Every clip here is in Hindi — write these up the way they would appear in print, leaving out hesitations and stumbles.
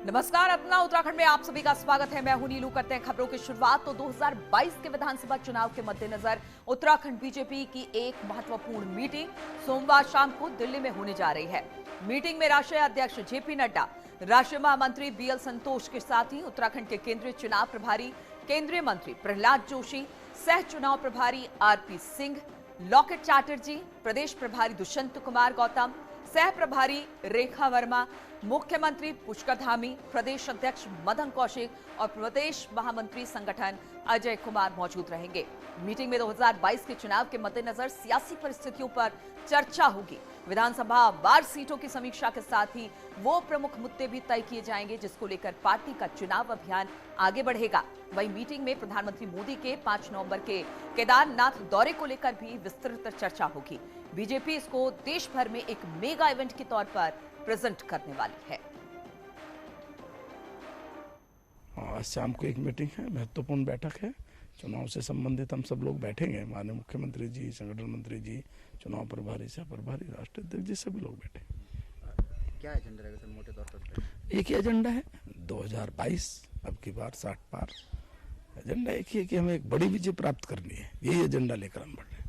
नमस्कार, अपना उत्तराखंड में आप सभी का स्वागत है। मैं हूं नीलू। करते हैं खबरों की शुरुआत। तो 2022 के विधानसभा चुनाव के मद्देनजर उत्तराखंड बीजेपी की एक महत्वपूर्ण मीटिंग सोमवार शाम को दिल्ली में होने जा रही है। मीटिंग में राष्ट्रीय अध्यक्ष जेपी नड्डा, राष्ट्रीय महामंत्री बीएल संतोष के साथ ही उत्तराखंड के केंद्रीय चुनाव प्रभारी केंद्रीय मंत्री प्रहलाद जोशी, सह चुनाव प्रभारी आरपी सिंह, लॉकेट चैटर्जी, प्रदेश प्रभारी दुष्यंत कुमार गौतम, सह प्रभारी रेखा वर्मा, मुख्यमंत्री पुष्कर धामी, प्रदेश अध्यक्ष मदन कौशिक और प्रदेश महामंत्री संगठन अजय कुमार मौजूद रहेंगे। मीटिंग में 2022 के चुनाव के मद्देनजर सियासी परिस्थितियों पर चर्चा होगी। विधानसभा वार सीटों की समीक्षा के साथ ही वो प्रमुख मुद्दे भी तय किए जाएंगे जिसको लेकर पार्टी का चुनाव अभियान आगे बढ़ेगा। वहीं मीटिंग में प्रधानमंत्री मोदी के 5 नवंबर के केदारनाथ दौरे को लेकर भी विस्तृत चर्चा होगी। बीजेपी इसको देश भर में एक मेगा इवेंट के तौर पर प्रेजेंट करने वाली है। आज शाम को एक मीटिंग है, महत्वपूर्ण बैठक है। चुनाव से संबंधित हम सब लोग बैठेंगे। माननीय मुख्यमंत्री जी, संगठन मंत्री जी, चुनाव प्रभारी, सह प्रभारी, राष्ट्रीय अध्यक्ष जी, सभी लोग बैठे। क्या एजेंडा रहेगा सर मोटे तौर पर? एक ही एजेंडा है 2022, अब की बार 60 पार। एजेंडा एक ही है कि हमें एक बड़ी विजय प्राप्त करनी है। यही एजेंडा लेकर हम बढ़ रहे हैं।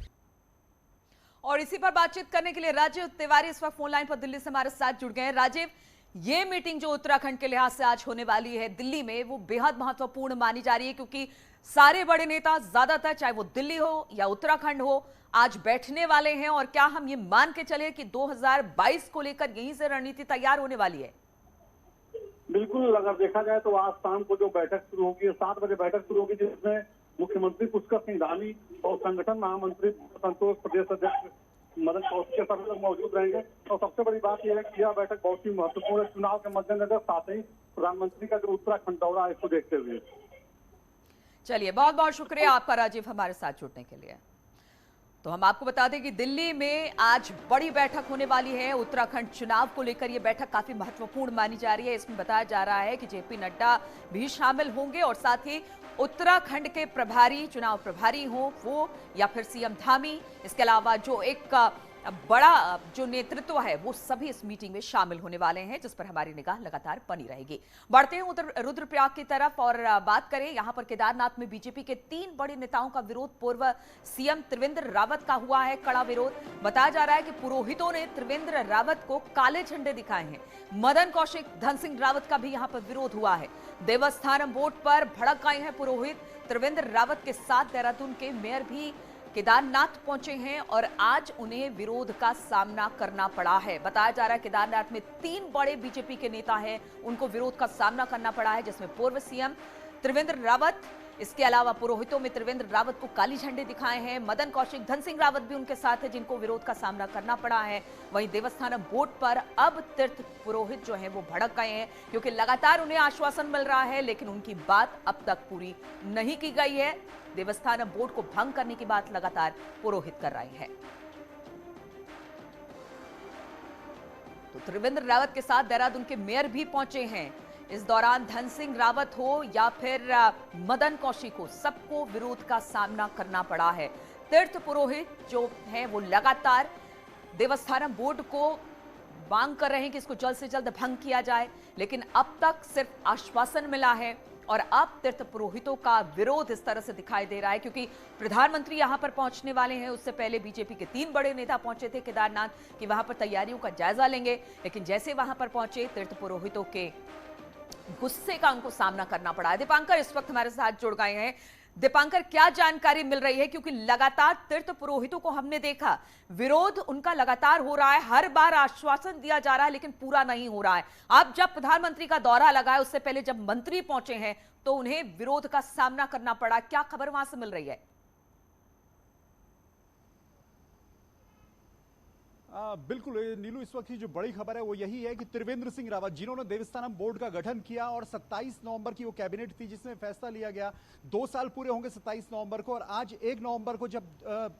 और इसी पर बातचीत करने के लिए राजीव तिवारी इस वक्त फोन लाइन पर दिल्ली से हमारे साथ जुड़ गए हैं। राजीव, ये मीटिंग जो उत्तराखंड के लिहाज से आज होने वाली है दिल्ली में, वो बेहद महत्वपूर्ण मानी जा रही है क्योंकि सारे बड़े नेता ज्यादातर, चाहे वो दिल्ली हो या उत्तराखंड हो, आज बैठने वाले हैं। और क्या हम ये मान के चले कि 2022 को लेकर यहीं से रणनीति तैयार होने वाली है? बिल्कुल, अगर देखा जाए तो आज शाम को जो बैठक शुरू होगी, 7 बजे बैठक शुरू होगी, जिसमें मुख्यमंत्री पुष्कर सिंह धामी और संगठन महामंत्री संतोष, प्रदेश अध्यक्ष मदन कौशिक के सभी लोग मौजूद रहेंगे। और सबसे बड़ी बात यह है कि यह बैठक बहुत ही महत्वपूर्ण है चुनाव के मद्देनजर, साथ ही प्रधानमंत्री का जो उत्तराखंड दौरा है इसको देखते हुए। चलिए, बहुत बहुत शुक्रिया आपका राजीव हमारे साथ जुड़ने के लिए। तो हम आपको बता दें कि दिल्ली में आज बड़ी बैठक होने वाली है। उत्तराखंड चुनाव को लेकर यह बैठक काफी महत्वपूर्ण मानी जा रही है। इसमें बताया जा रहा है कि जेपी नड्डा भी शामिल होंगे और साथ ही उत्तराखंड के प्रभारी, चुनाव प्रभारी हो वो या फिर सीएम धामी, इसके अलावा जो एक बड़ा जो नेतृत्व है वो सभी इस मीटिंग में शामिल होने वाले हैं, जिस पर हमारी निगाह लगातार बनी रहेगी। बढ़ते हैं उधर रुद्रप्रयाग की तरफ और बात करें यहां पर केदारनाथ में बीजेपी के 3 बड़े नेताओं का विरोध पूर्व सीएम त्रिवेंद्र रावत का हुआ है कड़ा विरोध। बताया जा रहा है कि पुरोहितों ने त्रिवेंद्र रावत को काले झंडे दिखाए हैं। मदन कौशिक, धन सिंह रावत का भी यहां पर विरोध हुआ है। देवस्थानम बोर्ड पर भड़क आए हैं पुरोहित। त्रिवेंद्र रावत के साथ देहरादून के मेयर भी केदारनाथ पहुंचे हैं और आज उन्हें विरोध का सामना करना पड़ा है। बताया जा रहा है केदारनाथ में 3 बड़े बीजेपी के नेता हैं, उनको विरोध का सामना करना पड़ा है, जिसमें पूर्व सीएम त्रिवेंद्र रावत, इसके अलावा पुरोहितों में त्रिवेंद्र रावत को काली झंडे दिखाए हैं। मदन कौशिक, धन सिंह रावत भी उनके साथ है, जिनको विरोध का सामना करना पड़ा है। वहीं देवस्थानम बोर्ड पर अब तीर्थ पुरोहित जो है वो भड़क गए हैं क्योंकि लगातार उन्हें आश्वासन मिल रहा है लेकिन उनकी बात अब तक पूरी नहीं की गई है। देवस्थानम बोर्ड को भंग करने की बात लगातार पुरोहित कर रहे हैं। तो त्रिवेंद्र रावत के साथ देहरादून के मेयर भी पहुंचे हैं। इस दौरान धन सिंह रावत हो या फिर मदन कौशिक हो, सबको विरोध का सामना करना पड़ा है। तीर्थ पुरोहित जो है वो लगातार देवस्थानम बोर्ड को मांग कर रहे हैं कि इसको जल्द से जल्द भंग किया जाए, लेकिन अब तक सिर्फ आश्वासन मिला है। और अब तीर्थ पुरोहितों का विरोध इस तरह से दिखाई दे रहा है क्योंकि प्रधानमंत्री यहां पर पहुंचने वाले हैं। उससे पहले बीजेपी के 3 बड़े नेता पहुंचे थे केदारनाथ कि वहां पर तैयारियों का जायजा लेंगे, लेकिन जैसे वहां पर पहुंचे तीर्थ पुरोहितों के गुस्से का उनको सामना करना पड़ा है। दीपांकर इस वक्त हमारे साथ जुड़ गए हैं। दीपांकर, क्या जानकारी मिल रही है क्योंकि लगातार तीर्थ पुरोहितों को हमने देखा, विरोध उनका लगातार हो रहा है, हर बार आश्वासन दिया जा रहा है लेकिन पूरा नहीं हो रहा है। अब जब प्रधानमंत्री का दौरा लगा है, उससे पहले जब मंत्री पहुंचे हैं तो उन्हें विरोध का सामना करना पड़ा। क्या खबर वहां से मिल रही है? बिल्कुल नीलू, इस वक्त की जो बड़ी खबर है वो यही है कि त्रिवेंद्र सिंह रावत, जिन्होंने देवस्थानम बोर्ड का गठन किया और 27 नवंबर की वो कैबिनेट थी जिसमें फैसला लिया गया, 2 साल पूरे होंगे 27 नवंबर को। और आज 1 नवंबर को जब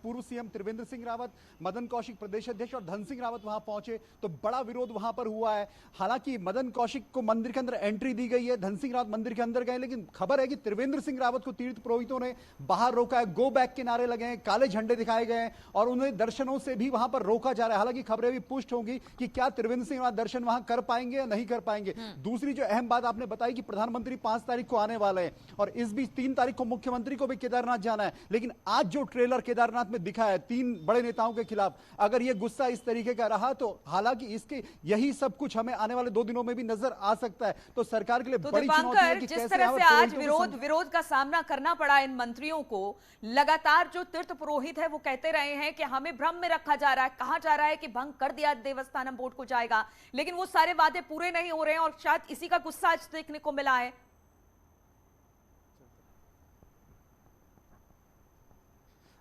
पूर्व सीएम त्रिवेंद्र सिंह रावत, मदन कौशिक प्रदेश अध्यक्ष और धन सिंह रावत वहां पहुंचे तो बड़ा विरोध वहां पर हुआ है। हालांकि मदन कौशिक को मंदिर के अंदर एंट्री दी गई है, धन सिंह रावत मंदिर के अंदर गए, लेकिन खबर है कि त्रिवेंद्र सिंह रावत को तीर्थ पुरोहितों ने बाहर रोका है। गो बैक के नारे लगे हैं, काले झंडे दिखाए गए हैं और उन्हें दर्शनों से भी वहां पर रोका जा रहा है। हालांकि खबरें भी पुष्ट होंगी कि क्या त्रिवेंद्र सिंह रावत दर्शन वहां कर पाएंगे या नहीं कर पाएंगे। दूसरी जो अहम बात आपने बताई कि प्रधानमंत्री 5 तारीख को आने वाले हैं और इस बीच 3 तारीख को मुख्यमंत्री को भी केदारनाथ जाना है। लेकिन आज जो ट्रेलर केदारनाथ में दिखा है 3 बड़े नेताओं के खिलाफ, अगर यह गुस्सा इस तरीके का रहा तो हालांकि इसके यही सब कुछ हमें आने वाले 2 दिनों में भी नजर आ सकता है। तो सरकार के लिए तो बड़ी चुनौती है कि जिस कैसे तरह से आज पुरोहितों विरोध का सामना करना पड़ा इन मंत्रियों को, लगातार जो तीर्थ पुरोहित है वो कहते रहे हैं कि हमें भ्रम में रखा जा रहा है, कहा जा रहा है कि भंग कर दिया देवस्थानम बोर्ड को जाएगा, लेकिन वो सारे वादे पूरे नहीं हो रहे हैं और शायद इसी का गुस्सा आज देखने को मिला है।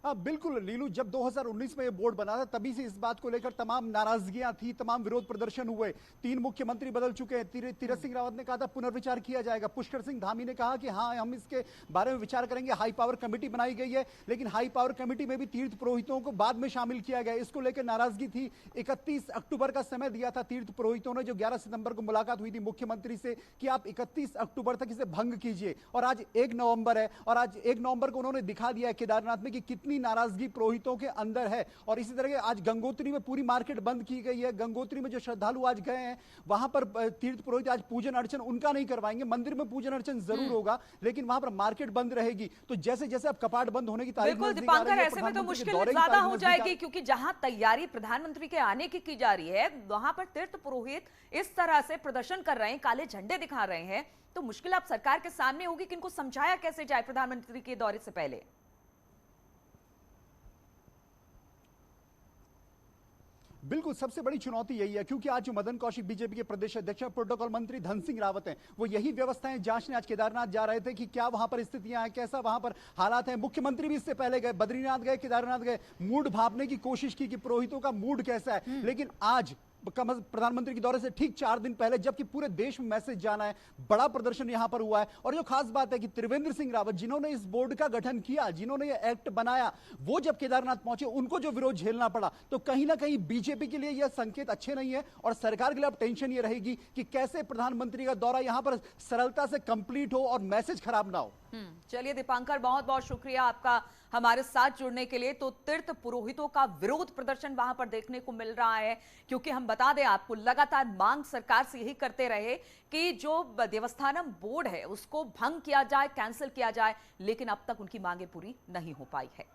हाँ बिल्कुल लीलू, जब 2019 में ये बोर्ड बना था तभी से इस बात को लेकर तमाम नाराजगियां थी, तमाम विरोध प्रदर्शन हुए। 3 मुख्यमंत्री बदल चुके हैं। तीरथ सिंह रावत ने कहा था पुनर्विचार किया जाएगा, पुष्कर सिंह धामी ने कहा कि हाँ हम इसके बारे में विचार करेंगे, हाई पावर कमेटी बनाई गई है। लेकिन हाई पावर कमेटी में भी तीर्थ पुरोहितों को बाद में शामिल किया गया, इसको लेकर नाराजगी थी। 31 अक्टूबर का समय दिया था तीर्थ पुरोहितों ने, जो 11 सितंबर को मुलाकात हुई थी मुख्यमंत्री से कि आप 31 अक्टूबर तक इसे भंग कीजिए। और आज 1 नवंबर है और आज 1 नवंबर को उन्होंने दिखा दिया है केदारनाथ में कि कितनी नाराजगी पुरोहितों के अंदर है। और इसी तरह आज गंगोत्री में पूरी मार्केट बंद की गई है। गंगोत्री में जो श्रद्धालु आज गए हैं वहां पर तीर्थ पुरोहित आज पूजन अर्चन उनका नहीं करवाएंगे, मंदिर में पूजन अर्चन जरूर होगा लेकिन वहां पर मार्केट बंद रहेगी। तो जैसे जैसे अब कपाट बंद होने की तारीख बिल्कुल दीपांकर, ऐसे में तो मुश्किल ज्यादा हो जाएगी क्योंकि जहां तैयारी प्रधानमंत्री के आने की जा रही है वहां पर तीर्थ पुरोहित इस तरह से प्रदर्शन कर रहे हैं, काले झंडे दिखा रहे हैं, तो मुश्किल अब सरकार के सामने होगी कि इनको समझाया कैसे जाए प्रधानमंत्री के दौरे से पहले। बिल्कुल सबसे बड़ी चुनौती यही है क्योंकि आज जो मदन कौशिक बीजेपी के प्रदेश अध्यक्ष और प्रोटोकॉल मंत्री धन सिंह रावत हैं, वो यही व्यवस्थाएं जांचने आज केदारनाथ जा रहे थे कि क्या वहां पर स्थितियां हैं, कैसा वहां पर हालात हैं। मुख्यमंत्री भी इससे पहले गए, बद्रीनाथ गए, केदारनाथ गए, मूड भापने की कोशिश की कि पुरोहितों का मूड कैसा है। लेकिन आज प्रधानमंत्री के दौरे से ठीक 4 दिन पहले, जबकि पूरे देश में मैसेज जाना है, बड़ा प्रदर्शन यहां पर हुआ है। और जो खास बात है कि त्रिवेंद्र सिंह रावत जिन्होंने इस बोर्ड का गठन किया, जिन्होंने ये एक्ट बनाया, वो जब केदारनाथ पहुंचे उनको जो विरोध झेलना पड़ा, तो कहीं ना कहीं बीजेपी के लिए यह संकेत अच्छे नहीं है। और सरकार के लिए अब टेंशन ये रहेगी कि कैसे प्रधानमंत्री का दौरा यहां पर सरलता से कंप्लीट हो और मैसेज खराब ना हो। चलिए दीपांकर, बहुत बहुत शुक्रिया आपका हमारे साथ जुड़ने के लिए। तो तीर्थ पुरोहितों का विरोध प्रदर्शन वहां पर देखने को मिल रहा है क्योंकि हम बता दें आपको, लगातार मांग सरकार से यही करते रहे कि जो देवस्थानम बोर्ड है उसको भंग किया जाए, कैंसिल किया जाए, लेकिन अब तक उनकी मांगे पूरी नहीं हो पाई है।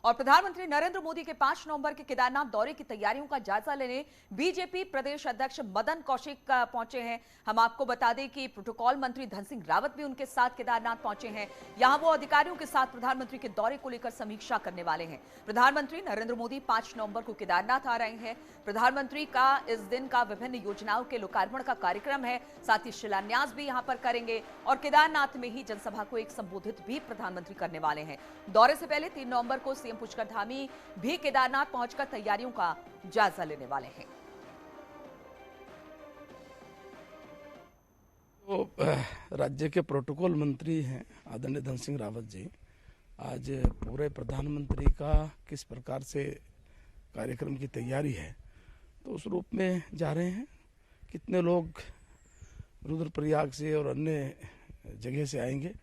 और प्रधानमंत्री नरेंद्र मोदी के 5 नवंबर के केदारनाथ दौरे की तैयारियों का जायजा लेने बीजेपी प्रदेश अध्यक्ष मदन कौशिक पहुंचे हैं। हम आपको बता दें कि प्रोटोकॉल मंत्री धन सिंह रावत भी उनके साथ केदारनाथ पहुंचे हैं। यहां वो अधिकारियों के साथ प्रधानमंत्री के दौरे को लेकर समीक्षा करने वाले हैं। प्रधानमंत्री नरेंद्र मोदी 5 नवंबर को केदारनाथ आ रहे हैं। प्रधानमंत्री का इस दिन का विभिन्न योजनाओं के लोकार्पण का कार्यक्रम है, साथ ही शिलान्यास भी यहां पर करेंगे और केदारनाथ में ही जनसभा को एक संबोधित भी प्रधानमंत्री करने वाले हैं। दौरे से पहले 3 नवंबर को सीएम पुष्कर धामी भी केदारनाथ पहुंचकर तैयारियों का जायजा लेने वाले हैं। तो राज्य के प्रोटोकॉल मंत्री हैं आदरणीय धन सिंह रावत जी, आज पूरे प्रधानमंत्री का किस प्रकार से कार्यक्रम की तैयारी है तो उस रूप में जा रहे हैं। कितने लोग रुद्रप्रयाग से और अन्य जगह से आएंगे,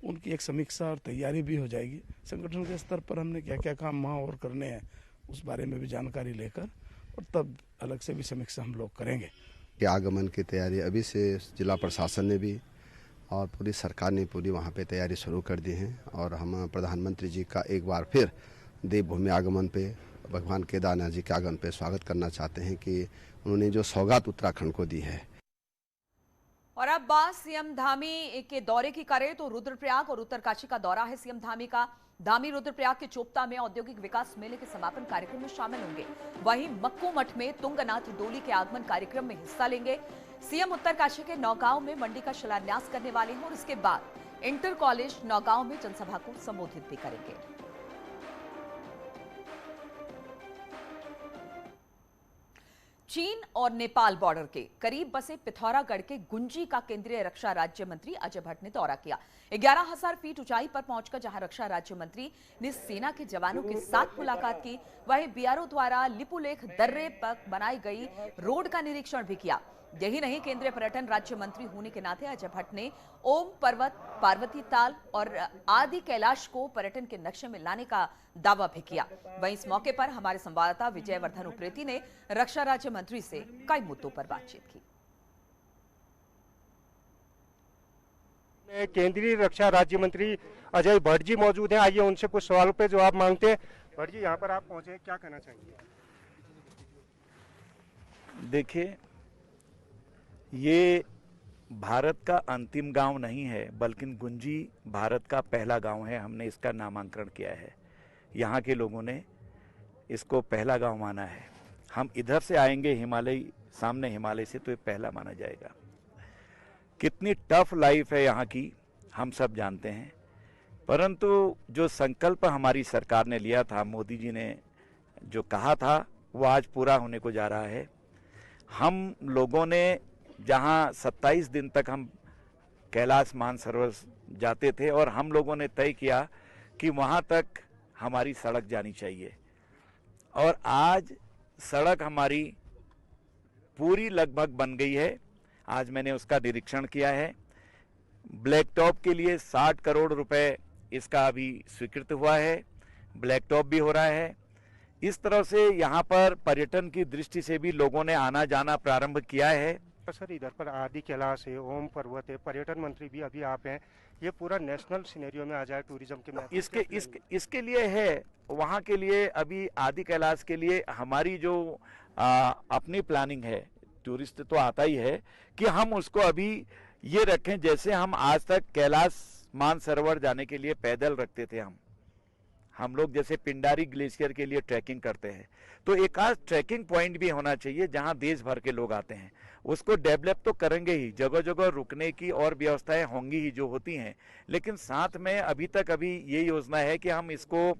उनकी एक समीक्षा और तैयारी भी हो जाएगी। संगठन के स्तर पर हमने क्या क्या काम वहाँ और करने हैं उस बारे में भी जानकारी लेकर और तब अलग से भी समीक्षा हम लोग करेंगे। के आगमन की तैयारी अभी से जिला प्रशासन ने भी और पूरी सरकार ने पूरी वहाँ पे तैयारी शुरू कर दी है। और हम प्रधानमंत्री जी का एक बार फिर देवभूमि आगमन पे, भगवान केदारनाथ जी के आगमन पे स्वागत करना चाहते हैं कि उन्होंने जो सौगात उत्तराखंड को दी है। और अब बात सीएम धामी के दौरे की करें तो रुद्रप्रयाग और उत्तरकाशी का दौरा है सीएम धामी का। धामी रुद्रप्रयाग के चोपता में औद्योगिक विकास मेले के समापन कार्यक्रम में शामिल होंगे। वहीं मक्कू मठ में तुंगनाथ डोली के आगमन कार्यक्रम में हिस्सा लेंगे। सीएम उत्तरकाशी के नौगांव में मंडी का शिलान्यास करने वाले हैं और इसके बाद इंटर कॉलेज नौगांव में जनसभा को संबोधित भी करेंगे। चीन और नेपाल बॉर्डर के करीब बसे पिथौरागढ़ के गुंजी का केंद्रीय रक्षा राज्य मंत्री अजय भट्ट ने दौरा किया। 11,000 फीट ऊंचाई पर पहुंचकर जहां रक्षा राज्य मंत्री ने सेना के जवानों के साथ मुलाकात की, वहीं बीआरओ द्वारा लिपुलेख दर्रे पर बनाई गई रोड का निरीक्षण भी किया। यही नहीं, केंद्रीय पर्यटन राज्य मंत्री होने के नाते अजय भट्ट ने ओम पर्वत, पार्वती ताल और आदि कैलाश को पर्यटन के नक्शे में लाने का दावा भी किया। वहीं इस मौके पर हमारे संवाददाता विजय वर्धन उप्रेती ने रक्षा राज्य मंत्री से कई मुद्दों पर बातचीत की। केंद्रीय रक्षा राज्य मंत्री अजय भट्ट जी मौजूद हैं। आइए उनसे कुछ सवालों पे जवाब मांगते हैं। भट्ट जी, यहाँ पर आप पहुंचे, क्या कहना चाहेंगे? देखिए, ये भारत का अंतिम गांव नहीं है, बल्कि गुंजी भारत का पहला गांव है। हमने इसका नामांकन किया है, यहाँ के लोगों ने इसको पहला गांव माना है। हम इधर से आएंगे हिमालय, सामने हिमालय से, तो ये पहला माना जाएगा। कितनी टफ लाइफ है यहाँ की हम सब जानते हैं, परंतु जो संकल्प हमारी सरकार ने लिया था, मोदी जी ने जो कहा था, वो आज पूरा होने को जा रहा है। हम लोगों ने जहाँ 27 दिन तक हम कैलाश मानसरोवर जाते थे और हम लोगों ने तय किया कि वहाँ तक हमारी सड़क जानी चाहिए, और आज सड़क हमारी पूरी लगभग बन गई है। आज मैंने उसका निरीक्षण किया है। ब्लैक टॉप के लिए 60 करोड़ रुपए इसका अभी स्वीकृत हुआ है, ब्लैक टॉप भी हो रहा है। इस तरह से यहाँ पर पर्यटन की दृष्टि से भी लोगों ने आना जाना प्रारंभ किया है। सर, इधर पर आदि कैलाश है, ओम पर्वत है, पर्यटन मंत्री भी अभी आप हैं, ये पूरा नेशनल सिनेरियो में आ जाए टूरिज्म के में। इसके लिए है, वहाँ के लिए अभी आदि कैलाश के लिए हमारी जो अपनी प्लानिंग है, टूरिस्ट तो आता ही है, कि हम उसको अभी ये रखें जैसे हम आज तक कैलाश मानसरोवर जाने के लिए पैदल रखते थे। हम लोग जैसे पिंडारी ग्लेशियर के लिए ट्रैकिंग करते हैं, तो एक आध ट्रैकिंग पॉइंट भी होना चाहिए जहां देश भर के लोग आते हैं। उसको डेवलप तो करेंगे ही, जगह जगह रुकने की और व्यवस्थाएं होंगी ही जो होती हैं, लेकिन साथ में अभी ये योजना है कि हम इसको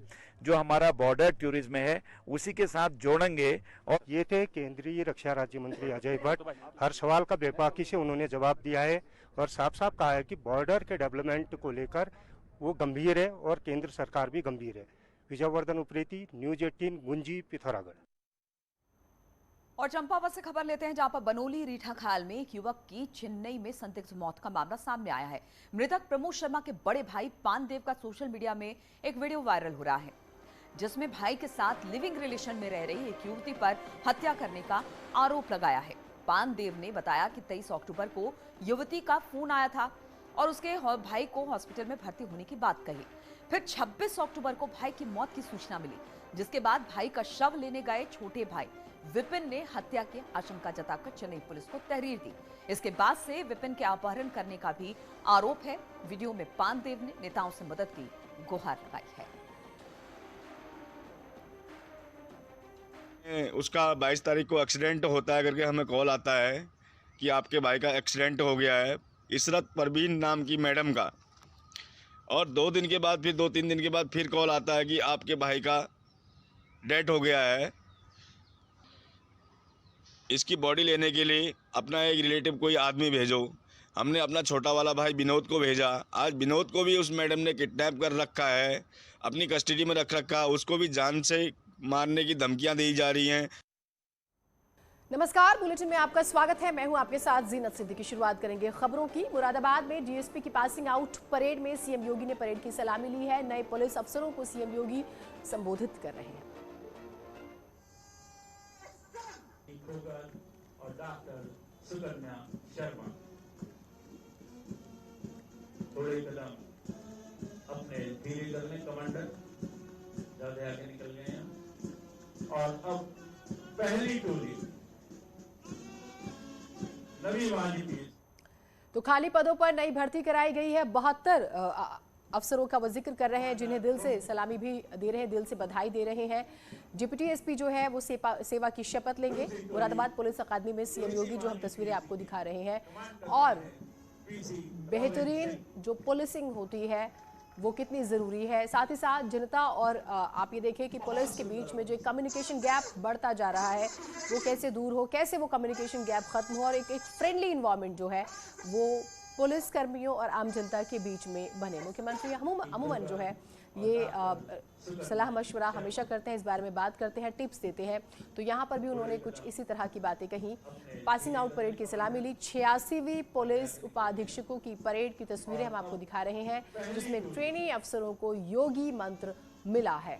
जो हमारा बॉर्डर टूरिज्म है उसी के साथ जोड़ेंगे। और ये थे केंद्रीय रक्षा राज्य मंत्री अजय भट्ट। हर सवाल का बेबाकी से उन्होंने जवाब दिया है और साफ साफ कहा है कि बॉर्डर के डेवलपमेंट को लेकर वो गंभीर है और केंद्र सरकार भी गंभीर है। विजय वर्धन उप्रेती, न्यूज 18, गुंजी, पिथौरागढ़। और चंपावत से खबर लेते हैं, जहां पर बनोली रीठा खाल में एक युवक की चेन्नई में संदिग्ध मौत का मामला सामने आया है। मृतक प्रमोद शर्मा के बड़े भाई पानदेव का सोशल मीडिया में एक वीडियो वायरल हो रहा है, जिसमें भाई के साथ लिविंग रिलेशन में रह रही एक युवती पर हत्या करने का आरोप लगाया है। पानदेव ने बताया कि 23 अक्टूबर को युवती का फोन आया था और उसके भाई को हॉस्पिटल में भर्ती होने की बात कही। फिर 26 अक्टूबर को भाई की मौत की सूचना मिली, जिसके बाद भाई का शव लेने गए छोटे भाई विपिन ने हत्या की आशंका जताकर चेन्नई पुलिस को तहरीर दी। इसके बाद से विपिन के अपहरण करने का भी आरोप है। वीडियो में पानदेव ने नेताओं से मदद की गुहार लगाई है। उसका 22 तारीख को एक्सीडेंट होता है करके हमें कॉल आता है कि आपके भाई का एक्सीडेंट हो गया है, इशरत परवीन नाम की मैडम का। और 2 दिन के बाद, फिर 2-3 दिन के बाद फिर कॉल आता है कि आपके भाई का डेथ हो गया है। इसकी बॉडी लेने के लिए अपना एक रिलेटिव कोई आदमी भेजो। हमने अपना छोटा वाला भाई विनोद को भेजा। आज विनोद को भी उस मैडम ने किडनैप कर रखा है, अपनी कस्टडी में रख रखा है। उसको भी जान से मारने की धमकियां दी जा रही हैं। नमस्कार, बुलेटिन में आपका स्वागत है। मैं हूं आपके साथ जीनत सिद्दीकी। शुरुआत करेंगे खबरों की। मुरादाबाद में डीएसपी की पासिंग आउट परेड में सीएम योगी ने परेड की सलामी ली है। नए पुलिस अफसरों को सीएम योगी संबोधित कर रहे हैं। और डॉक्टर सुकन्या शर्मा थोड़े कदम अपने धीरे करने, कमांडर ज्यादा आगे निकल गए हैं। और अब पहली टोली नवी वाली पीस। तो खाली पदों पर नई भर्ती कराई गई है। 72 अफसरों का वो जिक्र कर रहे हैं, जिन्हें दिल से सलामी भी दे रहे हैं, दिल से बधाई दे रहे हैं। डिप्टी एसपी जो है वो सेवा की शपथ लेंगे। मुरादाबाद पुलिस अकादमी में सीएम योगी, जो हम तस्वीरें आपको दिखा रहे हैं, और बेहतरीन जो पुलिसिंग होती है वो कितनी ज़रूरी है। साथ ही साथ जनता और आप ये देखें कि पुलिस के बीच में जो कम्युनिकेशन गैप बढ़ता जा रहा है वो कैसे दूर हो, कैसे वो कम्युनिकेशन गैप खत्म हो और एक फ्रेंडली इन्वायरमेंट जो है वो पुलिस कर्मियों और आम जनता के बीच में बने। मुख्यमंत्री अमूमन जो है ये सलाह मशवरा हमेशा करते हैं, इस बारे में बात करते हैं, टिप्स देते हैं। तो यहाँ पर भी उन्होंने कुछ इसी तरह की बातें कही। पासिंग आउट परेड की सलामी ली। 86वीं पुलिस उपाधीक्षकों की परेड की तस्वीरें हम आपको दिखा रहे हैं, जिसमें ट्रेनी अफसरों को योगी मंत्र मिला है।